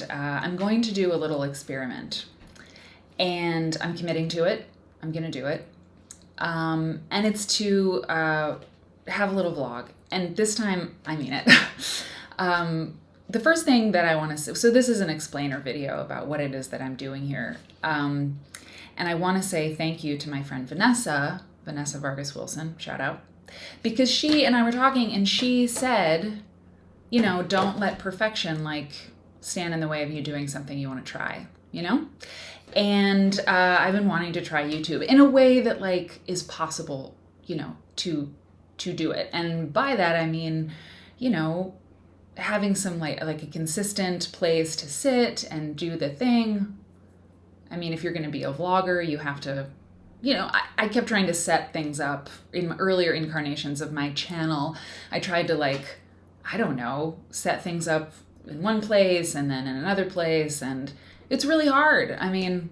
and I'm going to do a little experiment. And I'm committing to it. I'm going to do it. And it's to have a little vlog. And this time, I mean it. The first thing that I want to say, so this is an explainer video about what it is that I'm doing here. And I want to say thank you to my friend Vanessa Vargas Wilson, shout out, because she and I were talking and she said, you know, don't let perfection like stand in the way of you doing something you want to try, you know? And I've been wanting to try YouTube in a way that like is possible, you know, to do it. And by that, I mean, you know, having some like a consistent place to sit and do the thing. I mean, if you're going to be a vlogger, you have to, you know, I kept trying to set things up in earlier incarnations of my channel. I tried to like, I don't know, set things up in one place and then in another place. And it's really hard. I mean,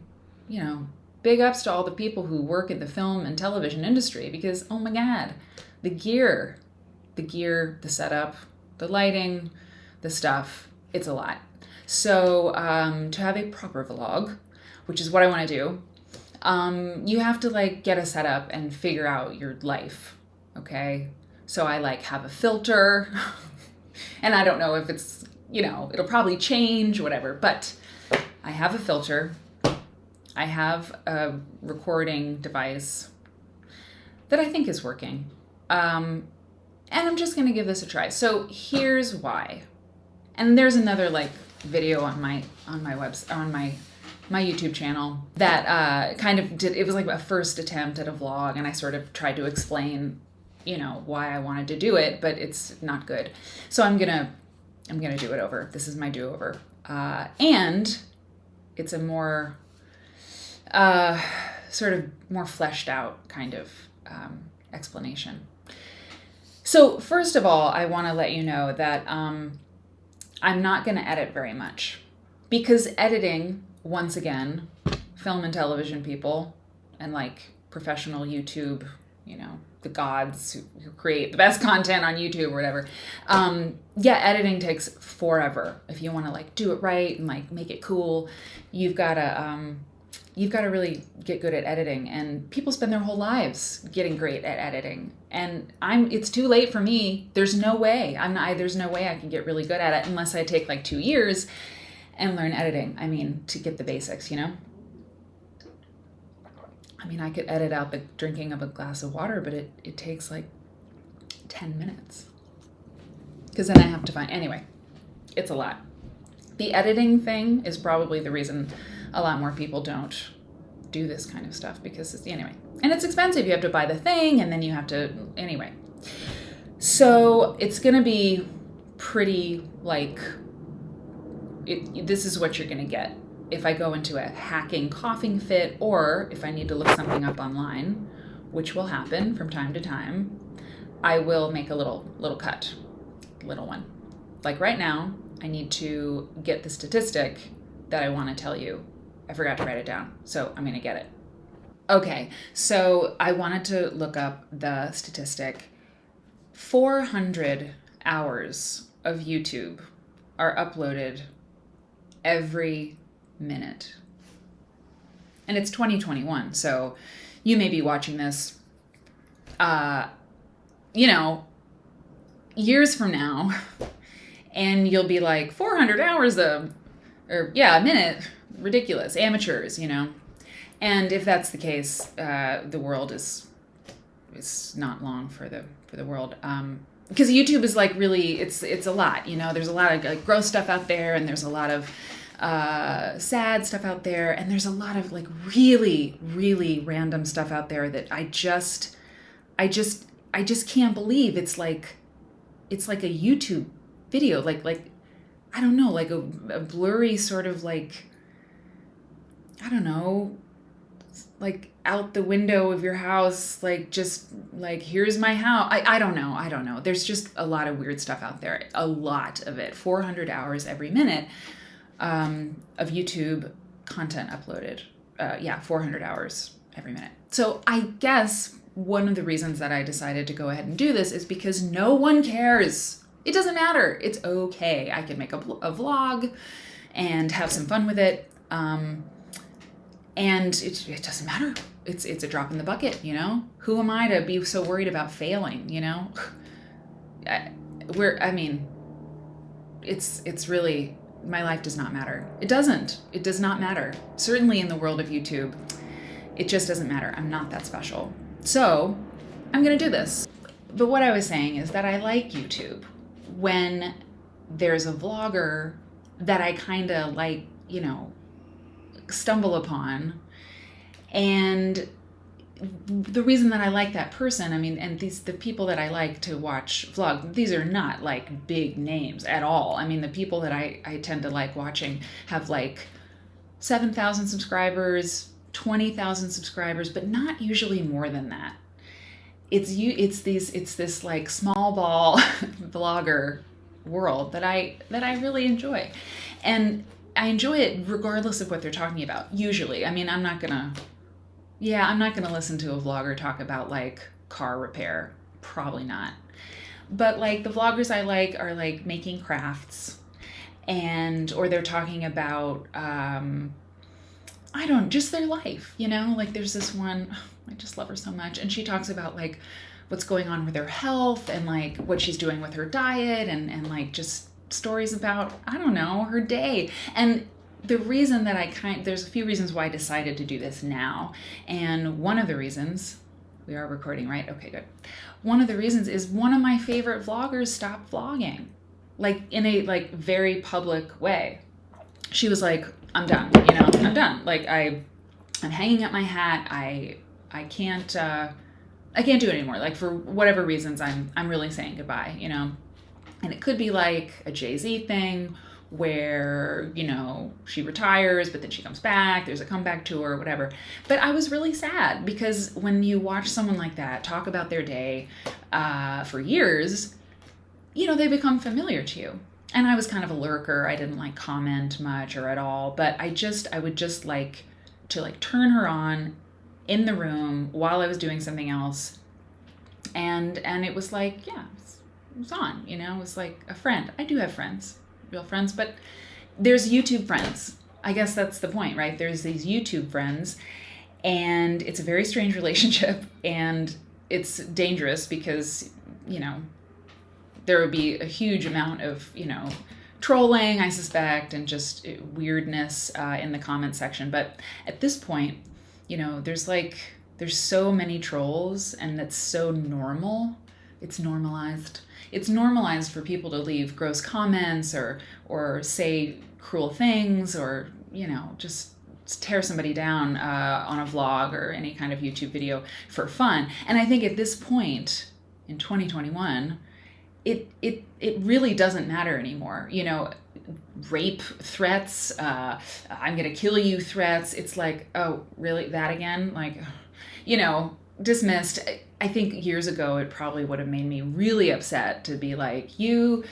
you know, big ups to all the people who work in the film and television industry because, oh my God, the gear, the setup, the lighting, the stuff, it's a lot. So to have a proper vlog, which is what I want to do, you have to like get a setup and figure out your life, okay? So I like have a filter, and I don't know if it's, you know, it'll probably change, whatever, but I have a filter. I have a recording device that I think is working. And I'm just going to give this a try. So here's why. And there's another like video on my website, on my YouTube channel that kind of did, it was like a first attempt at a vlog, and I sort of tried to explain, you know, why I wanted to do it, but it's not good. So I'm going to do it over. This is my do-over. And it's a more sort of more fleshed out kind of explanation. So first of all, I want to let you know that I'm not going to edit very much because editing, once again, film and television people and like professional YouTube, you know, the gods who create the best content on YouTube or whatever. Yeah, editing takes forever. If you want to like do it right and like make it cool, you've got to really get good at editing, and people spend their whole lives getting great at editing. And it's too late for me. There's no way I can get really good at it unless I take like 2 years and learn editing. I mean, to get the basics, you know? I mean, I could edit out the drinking of a glass of water, but it takes like 10 minutes. Because then I have to find, anyway, it's a lot. The editing thing is probably the reason a lot more people don't do this kind of stuff, because anyway, and it's expensive. You have to buy the thing, and then you have to, anyway. So it's going to be pretty like, this is what you're going to get. If I go into a hacking coughing fit, or if I need to look something up online, which will happen from time to time, I will make a little cut, little one. Like right now, I need to get the statistic that I want to tell you. I forgot to write it down, so I'm going to get it. Okay, so I wanted to look up the statistic. 400 hours of YouTube are uploaded every minute. And it's 2021, so you may be watching this, you know, years from now, and you'll be like, 400 hours a minute, ridiculous, amateurs, you know. And if that's the case, the world is not long for the world, because YouTube is like really, it's a lot, you know. There's a lot of like gross stuff out there, and there's a lot of sad stuff out there, and there's a lot of like really, really random stuff out there that I just can't believe. It's like a YouTube video, like I don't know, like a blurry sort of like, I don't know, like out the window of your house, like just like, here's my house. I don't know. There's just a lot of weird stuff out there, a lot of it. 400 hours every minute of YouTube content uploaded. 400 hours every minute. So I guess one of the reasons that I decided to go ahead and do this is because no one cares. It doesn't matter. It's okay. I can make a vlog and have some fun with it. And it doesn't matter. It's a drop in the bucket, you know? Who am I to be so worried about failing, you know? It's really, my life does not matter. It doesn't. It does not matter. Certainly in the world of YouTube, it just doesn't matter. I'm not that special. So I'm going to do this. But what I was saying is that I like YouTube when there's a vlogger that I kind of like, you know, stumble upon. And the reason that I like that person, I mean, and the people that I like to watch vlog, these are not like big names at all. I mean, the people that I tend to like watching have like 7,000 subscribers, 20,000 subscribers, but not usually more than that. It's this like small ball vlogger world that I really enjoy. And I enjoy it regardless of what they're talking about, usually. I mean, I'm not gonna listen to a vlogger talk about like car repair. Probably not. But like the vloggers I like are like making crafts, or they're talking about, just their life, you know? Like there's this one, I just love her so much. And she talks about like what's going on with her health and like what she's doing with her diet and like just stories about, I don't know, her day. And the reason that there's a few reasons why I decided to do this now. And one of the reasons, we are recording, right? Okay, good. One of the reasons is one of my favorite vloggers stopped vlogging, like in a like very public way. She was like, I'm done, you know, I'm done. Like I'm hanging up my hat. I can't do it anymore. Like for whatever reasons, I'm really saying goodbye, you know. And it could be like a Jay-Z thing where, you know, she retires, but then she comes back, there's a comeback tour, whatever. But I was really sad because when you watch someone like that talk about their day for years, you know, they become familiar to you. And I was kind of a lurker. I didn't like comment much or at all, but I would just like to like turn her on in the room while I was doing something else. And it was like, yeah, it was on, you know, it was like a friend. I do have friends, real friends, but there's YouTube friends. I guess that's the point, right? There's these YouTube friends, and it's a very strange relationship, and it's dangerous because, you know, there would be a huge amount of, you know, trolling, I suspect, and just weirdness in the comment section. But at this point, you know, there's so many trolls, and that's so normal. It's normalized. It's normalized for people to leave gross comments or say cruel things or, you know, just tear somebody down on a vlog or any kind of YouTube video for fun. And I think at this point in 2021, it really doesn't matter anymore. You know, rape threats, I'm gonna kill you threats. It's like, oh, really? That again? Like, you know, dismissed. I think years ago it probably would have made me really upset to be like, you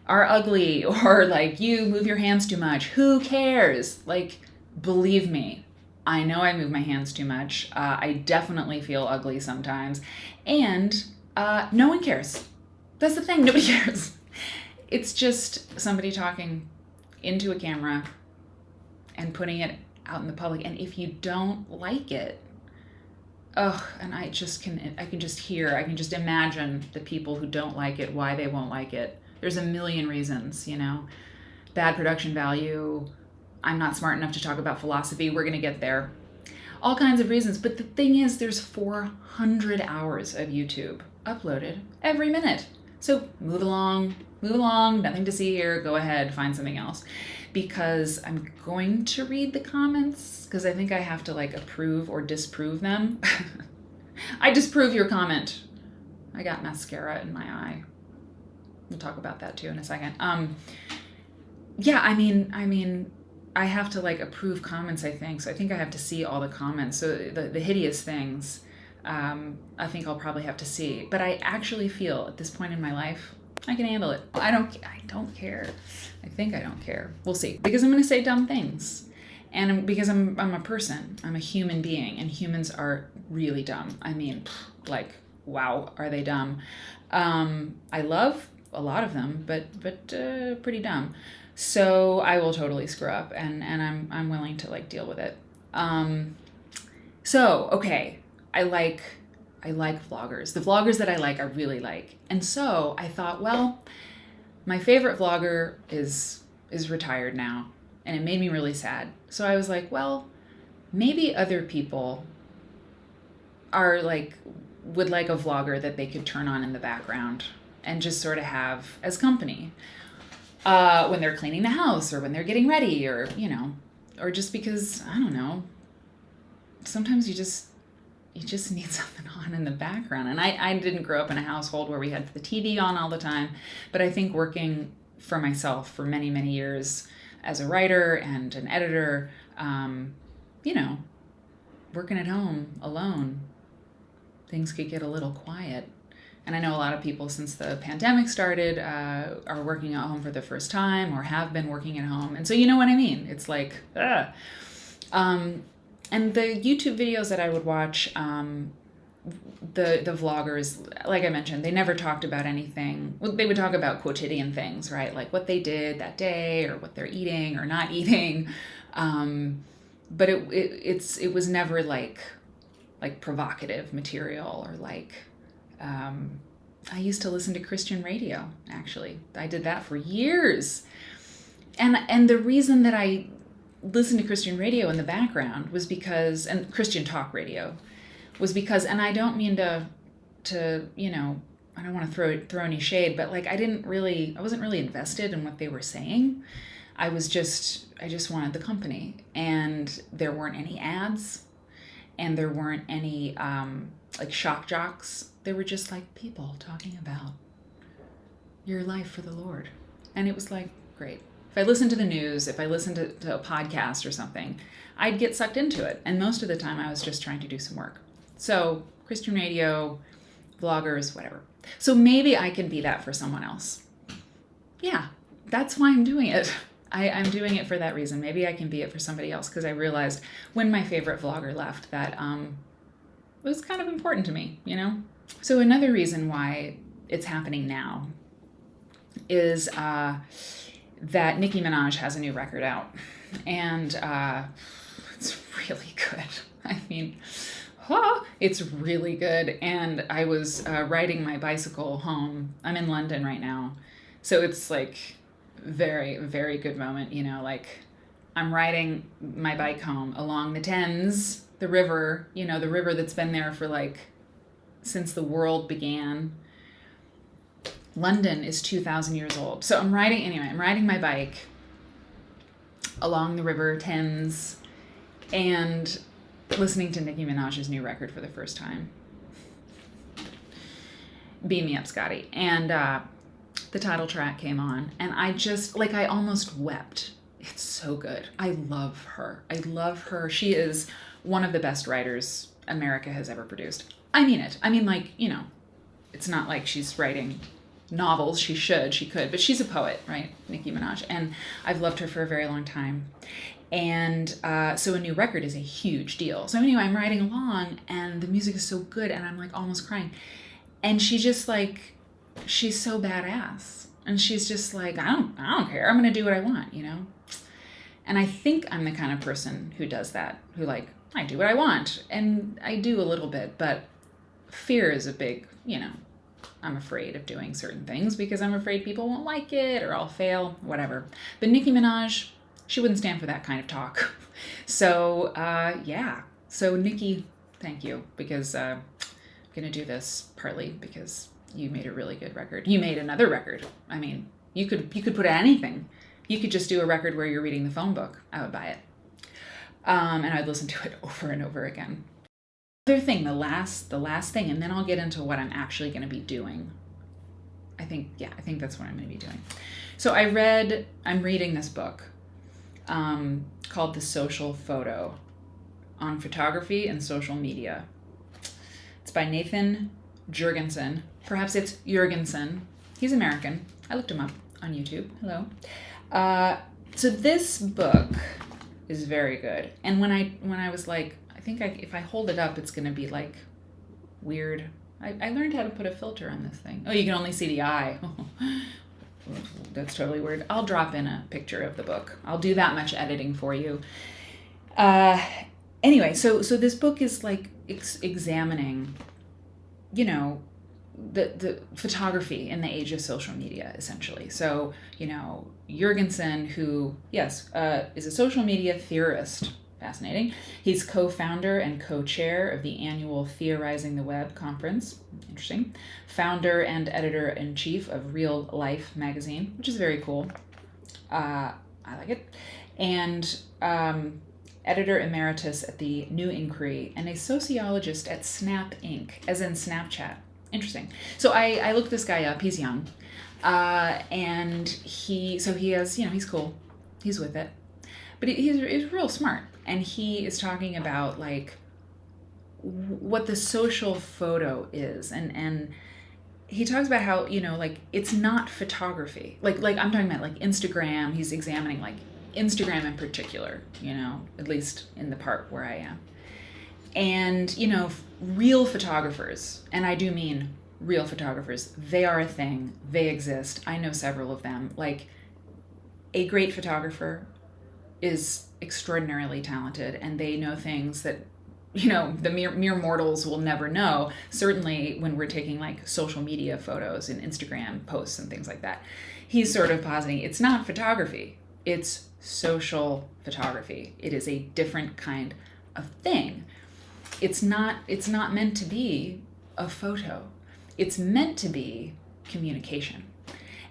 are ugly, or like, you move your hands too much. Who cares? Like, believe me, I know I move my hands too much. I definitely feel ugly sometimes. And no one cares. That's the thing, nobody cares. It's just somebody talking into a camera and putting it out in the public. And if you don't like it, and I can just imagine the people who don't like it, why they won't like it. There's a million reasons, you know. Bad production value, I'm not smart enough to talk about philosophy, we're gonna get there. All kinds of reasons, but the thing is, there's 400 hours of YouTube uploaded every minute. So move along, nothing to see here, go ahead, find something else. Because I'm going to read the comments, because I think I have to like approve or disprove them. I disprove your comment. I got mascara in my eye. We'll talk about that too in a second. Yeah, I mean, I have to like approve comments, I think. So I think I have to see all the comments. So the hideous things, I think I'll probably have to see. But I actually feel at this point in my life, I can handle it. I don't care. I think I don't care. We'll see. Because I'm going to say dumb things. And because I'm a person. I'm a human being. And humans are really dumb. I mean, like, wow, are they dumb? I love a lot of them, but pretty dumb. So I will totally screw up, and I'm willing to like deal with it. So okay, I like vloggers. The vloggers that I really like, and so I thought, well, my favorite vlogger is retired now, and it made me really sad. So I was like, well, maybe other people are like would like a vlogger that they could turn on in the background and just sort of have as company when they're cleaning the house or when they're getting ready, or or just because, I don't know, sometimes you just need something on in the background. And I didn't grow up in a household where we had the TV on all the time, but I think working for myself for many, many years as a writer and an editor, working at home alone, things could get a little quiet. And I know a lot of people, since the pandemic started, are working at home for the first time or have been working at home. And so you know what I mean? It's like, and the YouTube videos that I would watch, the vloggers, like I mentioned, they never talked about anything. Well, they would talk about quotidian things, right? Like what they did that day or what they're eating or not eating. But it was never like provocative material or like, I used to listen to Christian radio, actually. I did that for years. And the reason that I listened to Christian radio in the background was because, and Christian talk radio, was because, and I don't mean to I don't want to throw any shade, but like I wasn't really invested in what they were saying. I just wanted the company, and there weren't any ads, and there weren't any like shock jocks. They were just like people talking about your life for the Lord. And it was like, great. If I listened to the news, if I listened to a podcast or something, I'd get sucked into it. And most of the time I was just trying to do some work. So Christian radio, vloggers, whatever. So maybe I can be that for someone else. Yeah, that's why I'm doing it. I'm doing it for that reason. Maybe I can be it for somebody else, because I realized when my favorite vlogger left that it was kind of important to me, So another reason why it's happening now is that Nicki Minaj has a new record out, and it's really good. I mean, it's really good. And I was riding my bicycle home. I'm in London right now, so it's like very, very good moment. Like I'm riding my bike home along the Thames, the river. The river that's been there for like since the world began. London is 2,000 years old. So I'm riding my bike along the river Thames and listening to Nicki Minaj's new record for the first time. Beam Me Up, Scotty. And the title track came on, and I almost wept. It's so good. I love her. She is one of the best writers America has ever produced. I mean it. I mean, like, it's not like she's writing novels. She could, but she's a poet, right? Nicki Minaj. And I've loved her for a very long time. And so a new record is a huge deal. So anyway, I'm riding along, and the music is so good, and I'm like almost crying. And she just like, she's so badass. And she's just like, I don't care. I'm going to do what I want, And I think I'm the kind of person who does that, who like, I do what I want. And I do a little bit, but fear is a big, I'm afraid of doing certain things because I'm afraid people won't like it or I'll fail, whatever. But Nicki Minaj, she wouldn't stand for that kind of talk. So, yeah. So Nicki, thank you, because I'm going to do this partly because you made a really good record. You made another record. I mean, you could put anything. You could just do a record where you're reading the phone book. I would buy it. And I'd listen to it over and over again. Other thing, the last thing, and then I'll get into what I'm actually going to be doing. I think that's what I'm going to be doing. So I'm reading this book called The Social Photo on Photography and Social Media. It's by Nathan Jurgensen. Perhaps it's Jurgensen. He's American. I looked him up on YouTube. Hello. So this book is very good. And when I was like, I think if I hold it up, it's going to be like weird. I learned how to put a filter on this thing. Oh, you can only see the eye. That's totally weird. I'll drop in a picture of the book. I'll do that much editing for you. Anyway, so this book is like examining, you know, the photography in the age of social media, essentially. So, you know, Jurgensen, who, yes, is a social media theorist. Fascinating. He's co-founder and co-chair of the annual Theorizing the Web conference. Interesting. Founder and editor-in-chief of Real Life magazine, which is very cool. I like it. And editor emeritus at the New Inquiry and a sociologist at Snap Inc., as in Snapchat. Interesting. So I looked this guy up. He's young. And he has, you know, he's cool. He's with it. But he's real smart. And he is talking about like what the social photo is. And he talks about how, you know, like it's not photography. Like I'm talking about like Instagram. He's examining like Instagram in particular, you know, at least in the part where I am. And, you know, real photographers, and I do mean real photographers, they are a thing. They exist. I know several of them. Like a great photographer is extraordinarily talented, and they know things that, you know, the mere mortals will never know. Certainly when we're taking like social media photos and Instagram posts and things like that. He's sort of positing it's not photography, it's social photography. It is a different kind of thing. It's not meant to be a photo. It's meant to be communication.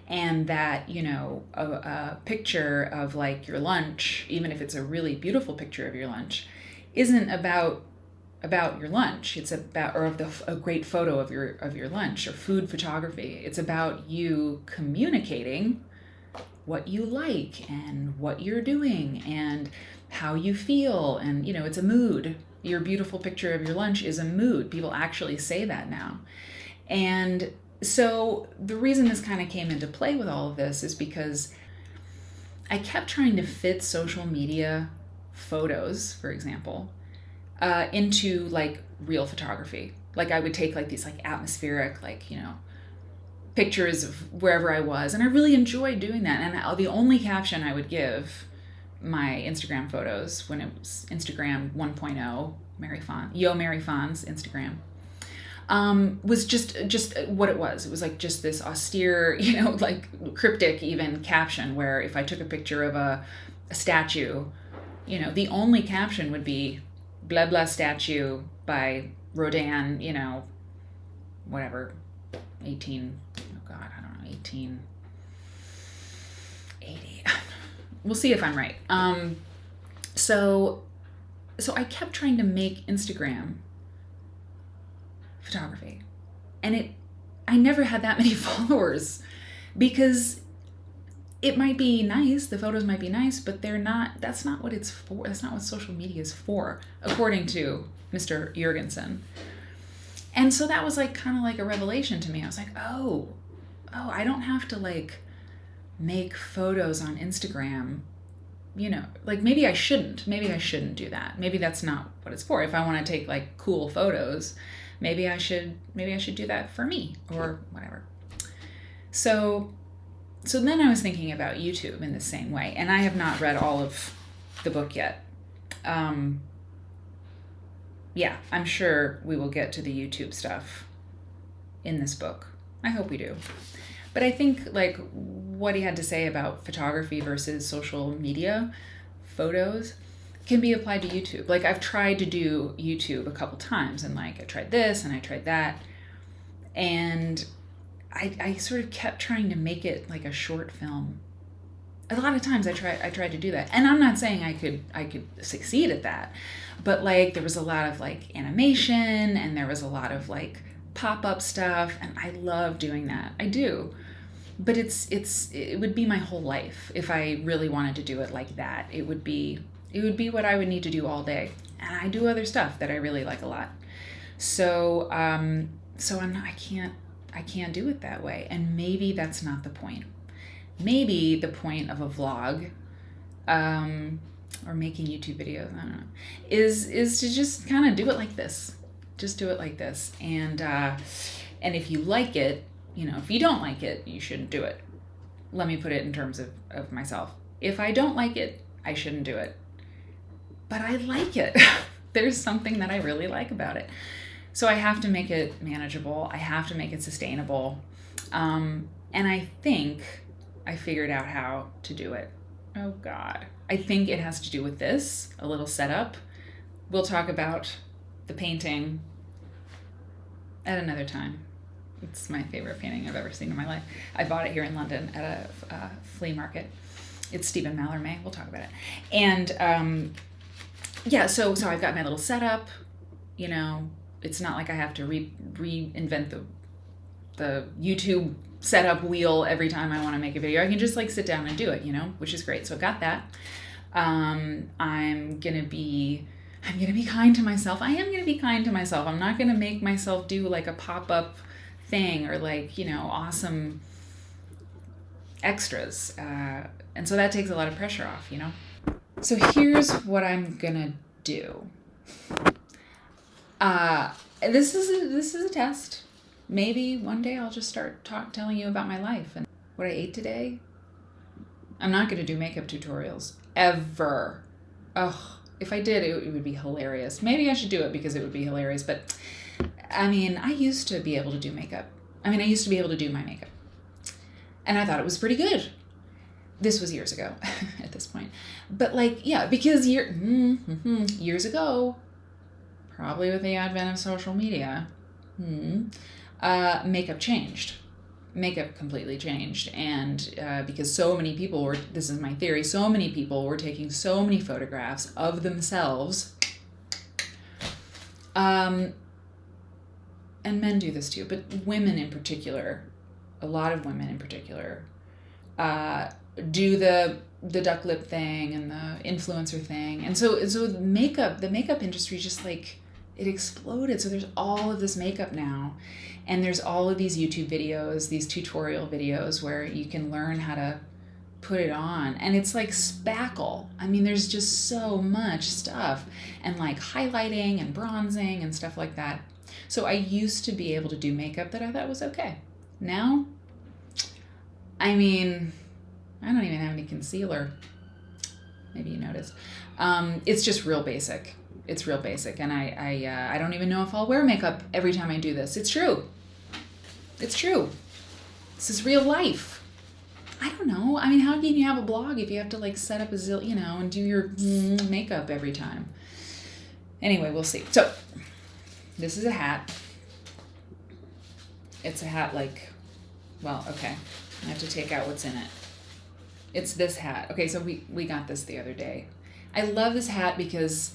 And that, you know, a picture of like your lunch, even if it's a really beautiful picture of your lunch, isn't about your lunch. It's about, or of a great photo of your lunch, or food photography. It's about you communicating what you like and what you're doing and how you feel. And, you know, it's a mood. Your beautiful picture of your lunch is a mood. People actually say that now. And so the reason this kind of came into play with all of this is because I kept trying to fit social media photos, for example, into like real photography. Like I would take like these like atmospheric, like, you know, pictures of wherever I was. And I really enjoyed doing that. And the only caption I would give my Instagram photos when it was Instagram 1.0, Mary Fawn's Instagram, was just what it was. It was like just this austere, you know, like cryptic even caption, where if I took a picture of a statue, you know, the only caption would be blah blah statue by Rodin, you know, whatever, 1880. We'll see if I'm right. So I kept trying to make Instagram photography, and I never had that many followers, because it might be nice, the photos might be nice, but that's not what it's for. That's not what social media is for, according to Mr. Jurgensen. And so that was like kind of like a revelation to me. I was like, oh, I don't have to like make photos on Instagram, you know, like maybe I shouldn't do that. Maybe that's not what it's for. If I want to take like cool photos, maybe I should do that for me or whatever. So then I was thinking about YouTube in the same way, and I have not read all of the book yet. Yeah, I'm sure we will get to the YouTube stuff in this book. I hope we do. But I think like what he had to say about photography versus social media photos can be applied to YouTube. Like I've tried to do YouTube a couple times, and like I tried this and I tried that, and I sort of kept trying to make it like a short film. A lot of times I tried to do that, and I'm not saying I could succeed at that, but like there was a lot of like animation, and there was a lot of like pop-up stuff, and I love doing that. I do. But it would be my whole life if I really wanted to do it like that. It would be what I would need to do all day. And I do other stuff that I really like a lot. So I can't do it that way. And maybe that's not the point. Maybe the point of a vlog, or making YouTube videos, I don't know, is to just kind of do it like this. Just do it like this. And if you like it, if you don't like it, you shouldn't do it. Let me put it in terms of myself. If I don't like it, I shouldn't do it. But I like it. There's something that I really like about it. So I have to make it manageable. I have to make it sustainable. And I think I figured out how to do it. Oh God. I think it has to do with this, a little setup. We'll talk about the painting at another time. It's my favorite painting I've ever seen in my life. I bought it here in London at a flea market. It's Stephen Mallarmé. We'll talk about it. And so I've got my little setup. It's not like I have to reinvent the YouTube setup wheel every time I want to make a video. I can just sit down and do it, which is great. So I've got that. I'm gonna be kind to myself. I am gonna be kind to myself. I'm not gonna make myself do a pop-up thing or awesome extras. And so that takes a lot of pressure off, So here's what I'm gonna do. This is a test. Maybe one day I'll just start telling you about my life and what I ate today. I'm not gonna do makeup tutorials ever. Ugh. If I did, it would be hilarious. Maybe I should do it because it would be hilarious. But I used to be able to do makeup. I used to be able to do my makeup. And I thought it was pretty good. This was years ago at this point. But because years ago, probably with the advent of social media, makeup changed. Makeup completely changed. And because so many people this is my theory, so many people were taking so many photographs of themselves. And men do this too, but women in particular, a lot of women in particular, do the duck lip thing and the influencer thing. And so the makeup industry just it exploded. So there's all of this makeup now. And there's all of these YouTube videos, these tutorial videos where you can learn how to put it on. And it's like spackle. There's just so much stuff. And highlighting and bronzing and stuff like that. So I used to be able to do makeup that I thought was okay. Now, I don't even have any concealer. Maybe you noticed. It's just real basic. It's real basic. And I don't even know if I'll wear makeup every time I do this. It's true. It's true. This is real life. I don't know. How can you have a blog if you have to set up and do your makeup every time? Anyway, we'll see. So this is a hat. It's a hat okay. I have to take out what's in it. It's this hat. Okay, so we got this the other day. I love this hat because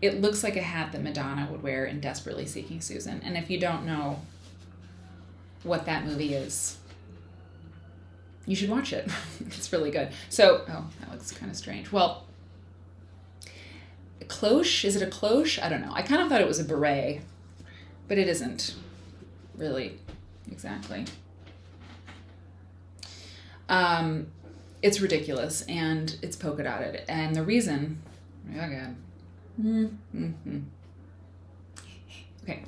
it looks like a hat that Madonna would wear in Desperately Seeking Susan. And if you don't know what that movie is, you should watch it. It's really good. So, that looks kind of strange. Well, a cloche, is it a cloche? I don't know. I kind of thought it was a beret, but it isn't really exactly. It's ridiculous and it's polka dotted. And the reason, oh God. Okay.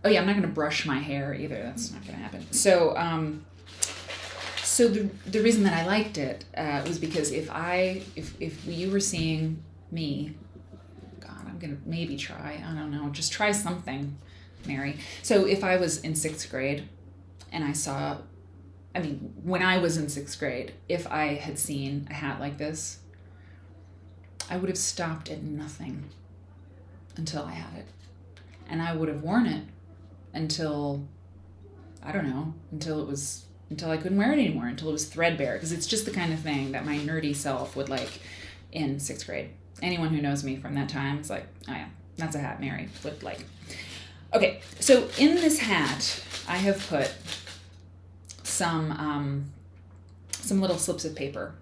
Oh yeah, I'm not going to brush my hair either. That's not going to happen. So, so the reason that I liked it was because if you were seeing me, God, I'm going to maybe try. I don't know. Just try something, Mary. So if I was in 6th grade and I saw, when I was in 6th grade, if I had seen a hat like this, I would have stopped at nothing until I had it. And I would have worn it until, I don't know, until I couldn't wear it anymore, until it was threadbare, because it's just the kind of thing that my nerdy self would like in 6th grade. Anyone who knows me from that time is like, oh yeah, that's a hat Mary would like. Okay, so in this hat, I have put some little slips of paper,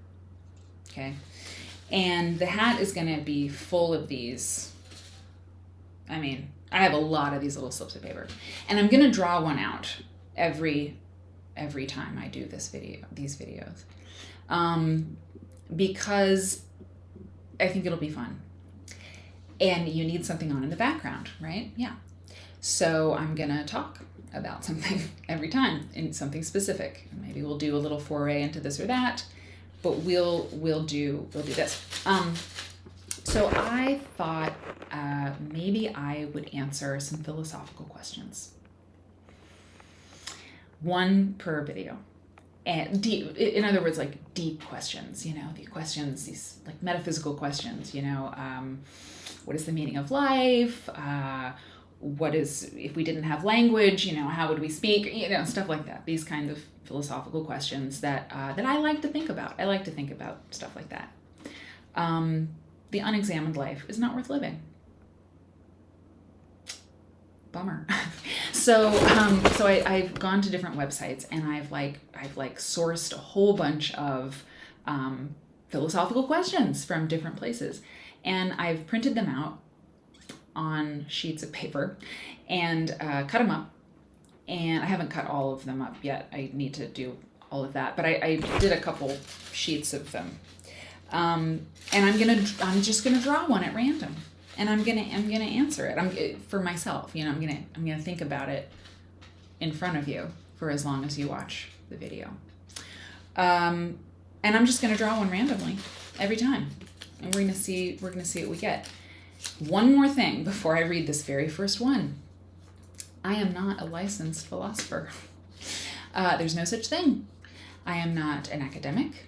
okay? And the hat is gonna be full of these. I have a lot of these little slips of paper, and I'm gonna draw one out every time I do these videos, because I think it'll be fun. And you need something on in the background, right? Yeah. So I'm going to talk about something every time, in something specific. Maybe we'll do a little foray into this or that, but we'll do this. So I thought maybe I would answer some philosophical questions. One per video. And deep, in other words, like deep questions, the questions, these like metaphysical questions, what is the meaning of life? What is, if we didn't have language, how would we speak? Stuff like that. These kinds of philosophical questions that I like to think about. I like to think about stuff like that. The unexamined life is not worth living. Bummer. So I've gone to different websites, and I've sourced a whole bunch of philosophical questions from different places, and I've printed them out on sheets of paper and cut them up. And I haven't cut all of them up yet. I need to do all of that, but I did a couple sheets of them. And I'm just gonna draw one at random, and I'm gonna answer it. For myself, I'm gonna think about it in front of you for as long as you watch the video. And I'm just gonna draw one randomly every time, and we're gonna see what we get. One more thing before I read this very first one. I am not a licensed philosopher. There's no such thing. I am not an academic.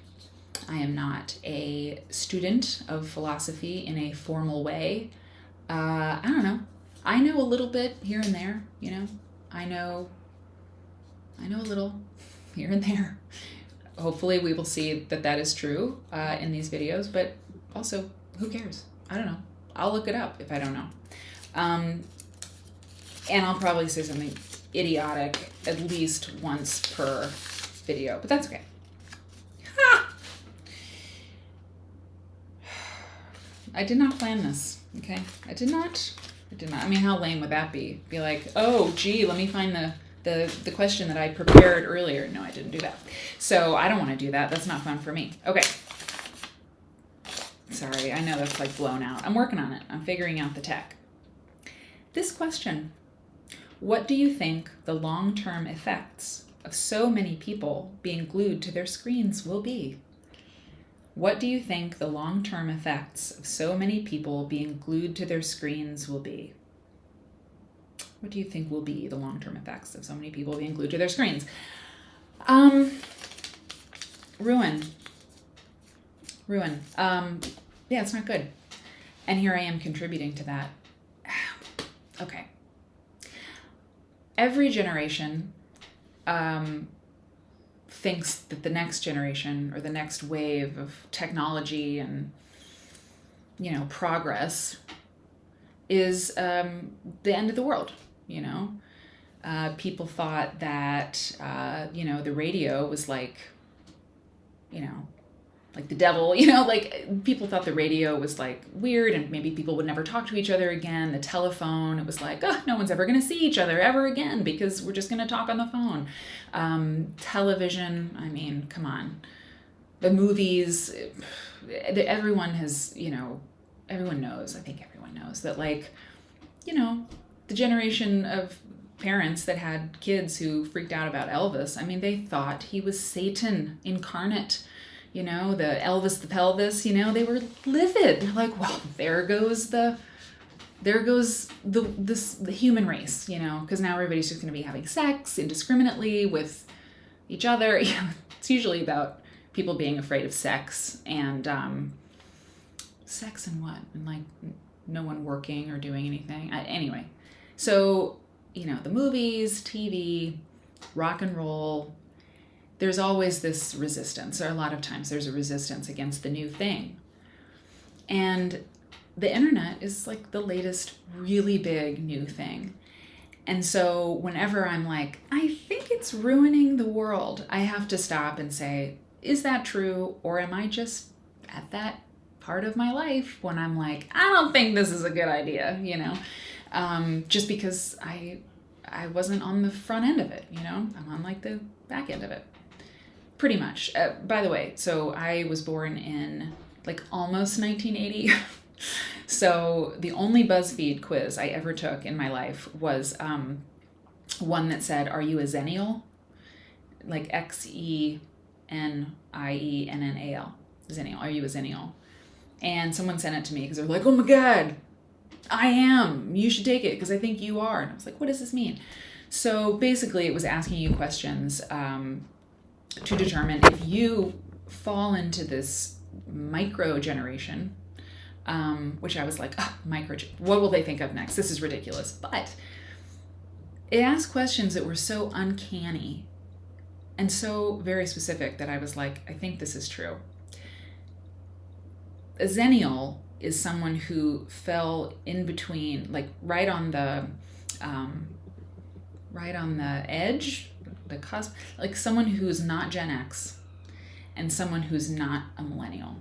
I am not a student of philosophy in a formal way. I don't know. I know a little bit here and there, I know a little here and there. Hopefully we will see that is true in these videos, but also, who cares? I don't know. I'll look it up if I don't know. And I'll probably say something idiotic at least once per video, but that's okay. I did not plan this, okay? I did not. I mean, how lame would that be? Be like, oh, gee, let me find the question that I prepared earlier. No, I didn't do that. So I don't want to do that. That's not fun for me. Okay. Sorry, I know that's like blown out. I'm working on it. I'm figuring out the tech. This question: what do you think the long-term effects of so many people being glued to their screens will be? What do you think the long-term effects of so many people being glued to their screens will be? What do you think will be the long-term effects of so many people being glued to their screens? Ruin. Yeah, it's not good. And here I am contributing to that. Okay. Every generation thinks that the next generation or the next wave of technology and, progress is the end of the world, People thought that, the radio was like the devil, people thought the radio was like weird and maybe people would never talk to each other again. The telephone, it was like, oh, no one's ever going to see each other ever again because we're just going to talk on the phone. Television, I mean, come on. The movies, everyone has, everyone knows, I think everyone knows that the generation of parents that had kids who freaked out about Elvis, I mean, they thought he was Satan incarnate. The Elvis the pelvis, they were livid. They're like, well, there goes the human race, because now everybody's just going to be having sex indiscriminately with each other. It's usually about people being afraid of sex and sex and what? And no one working or doing anything. Anyway, so, the movies, TV, rock and roll, there's always this resistance, or a lot of times there's a resistance against the new thing. And the internet is like the latest really big new thing. And so whenever I'm like, I think it's ruining the world, I have to stop and say, is that true? Or am I just at that part of my life when I'm like, I don't think this is a good idea, just because I wasn't on the front end of it, I'm on the back end of it. Pretty much. By the way, so I was born in almost 1980. So the only BuzzFeed quiz I ever took in my life was one that said, "Are you a Xenial?" Like Xeniennal. Xennial. Are you a Xennial? And someone sent it to me because they were like, "Oh my God, I am. You should take it because I think you are." And I was like, "What does this mean?" So basically, it was asking you questions to determine if you fall into this micro generation, which I was like, oh, what will they think of next? This is ridiculous. But it asked questions that were so uncanny and so very specific that I was like, I think this is true. A Xennial is someone who fell in between, like right on the edge, the cusp, like someone who's not Gen X and someone who's not a millennial.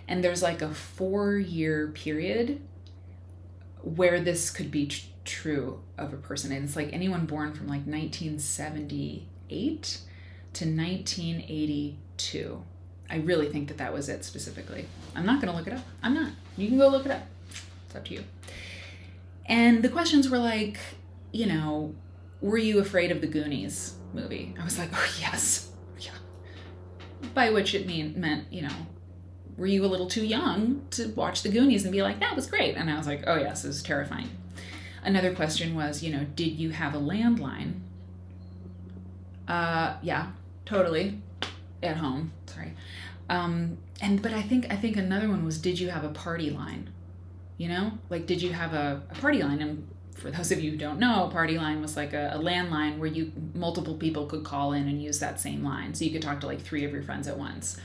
And there's like a 4-year period where this could be true of a person. And it's like anyone born from like 1978 to 1982. I really think that was it specifically. I'm not going to look it up. I'm not. You can go look it up. It's up to you. And the questions were like, were you afraid of the Goonies movie? I was like, oh, yes. Yeah. By which it meant, were you a little too young to watch the Goonies and be like, that was great? And I was like, oh, yes, it was terrifying. Another question was, did you have a landline? Yeah, totally. At home. Sorry. But I think another one was, did you have a party line? Like, did you have a party line? And for those of you who don't know, a party line was like a landline where multiple people could call in and use that same line. So you could talk to like 3 of your friends at once.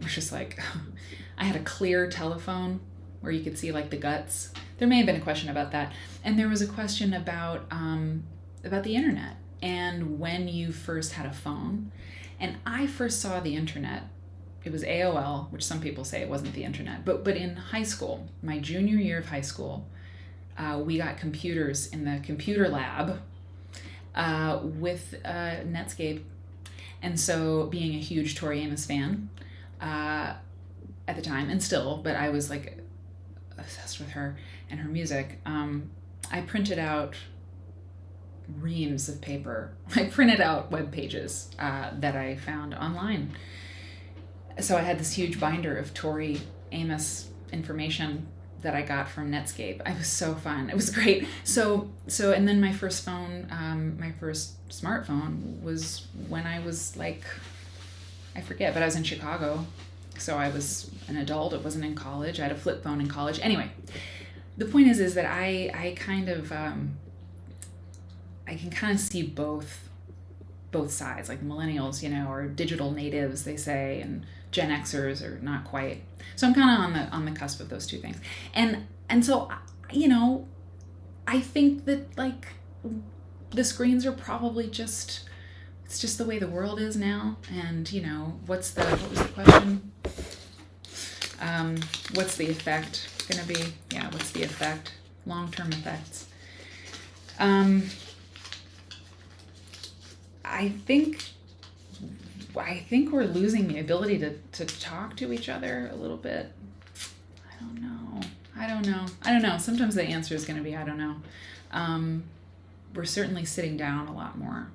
Which is like, I had a clear telephone where you could see like the guts. There may have been a question about that. And there was a question about the internet and when you first had a phone. And I first saw the internet. It was AOL, which some people say it wasn't the internet. But in high school, my junior year of high school, we got computers in the computer lab with Netscape. And so being a huge Tori Amos fan at the time, and still, but I was like obsessed with her and her music, I printed out reams of paper. I printed out web pages that I found online. So I had this huge binder of Tori Amos information that I got from Netscape. It was so fun. It was great. So and then my first phone, my first smartphone was when I was like, I forget, but I was in Chicago. So I was an adult. It wasn't in college. I had a flip phone in college. Anyway, the point is that I kind of, I can kind of see both sides, like millennials, or digital natives, they say, and Gen Xers are not quite. So I'm kind of on the cusp of those two things. And so, I think that like the screens are probably it's just the way the world is now. And, what was the question? What's the effect going to be? Yeah, what's the effect? Long-term effects. I think we're losing the ability to talk to each other a little bit. I don't know. Sometimes the answer is going to be, I don't know. We're certainly sitting down a lot more.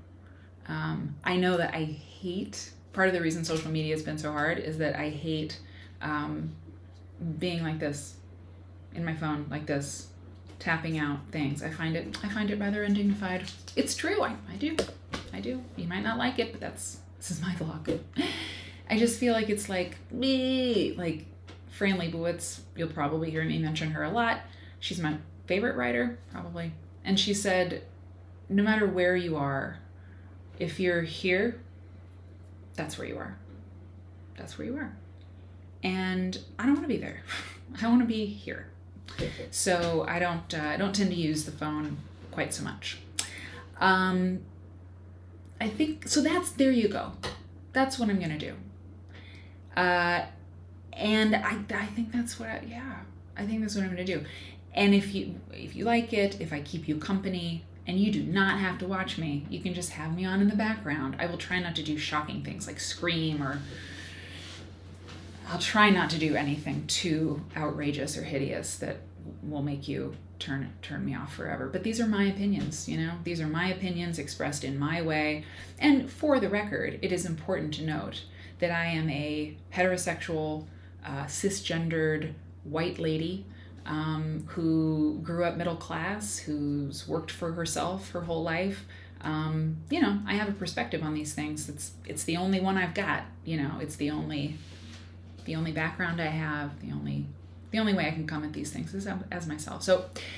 I know that I hate, part of the reason social media has been so hard is that I hate being like this in my phone, like this, tapping out things. I find it rather undignified. It's true. I do. You might not like it, but this is my vlog. I just feel like it's like me, like Fran Lebowitz. You'll probably hear me mention her a lot. She's my favorite writer, probably. And she said, no matter where you are, if you're here, that's where you are. That's where you are. And I don't want to be there. I want to be here. So I don't tend to use the phone quite so much. I think so. There you go. That's what I'm gonna do. And I think that's what I think that's what I'm gonna do. And if you like it, if I keep you company, and you do not have to watch me, you can just have me on in the background. I will try not to do shocking things like scream or I'll try not to do anything too outrageous or hideous that will make you turn me off forever. But these are my opinions, you know? These are my opinions expressed in my way. And for the record, it is important to note that I am a heterosexual, cisgendered white lady who grew up middle class, who's worked for herself her whole life. You know, I have a perspective on these things. It's the only one I've got, you know, it's the only background I have, the only way I can come at these things is as myself.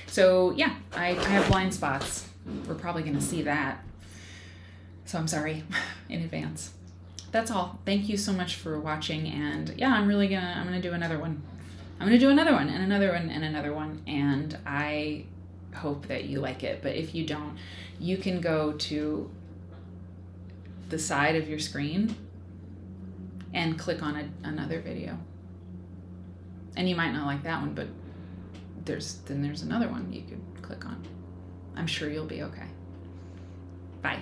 So yeah, I have blind spots. We're probably going to see that. So I'm sorry in advance. That's all. Thank you so much for watching. And yeah, I'm going to do another one. I'm going to do another one and another one and another one. And I hope that you like it. But if you don't, you can go to the side of your screen and click on another video. And you might not like that one, but there's another one you could click on. I'm sure you'll be okay. Bye.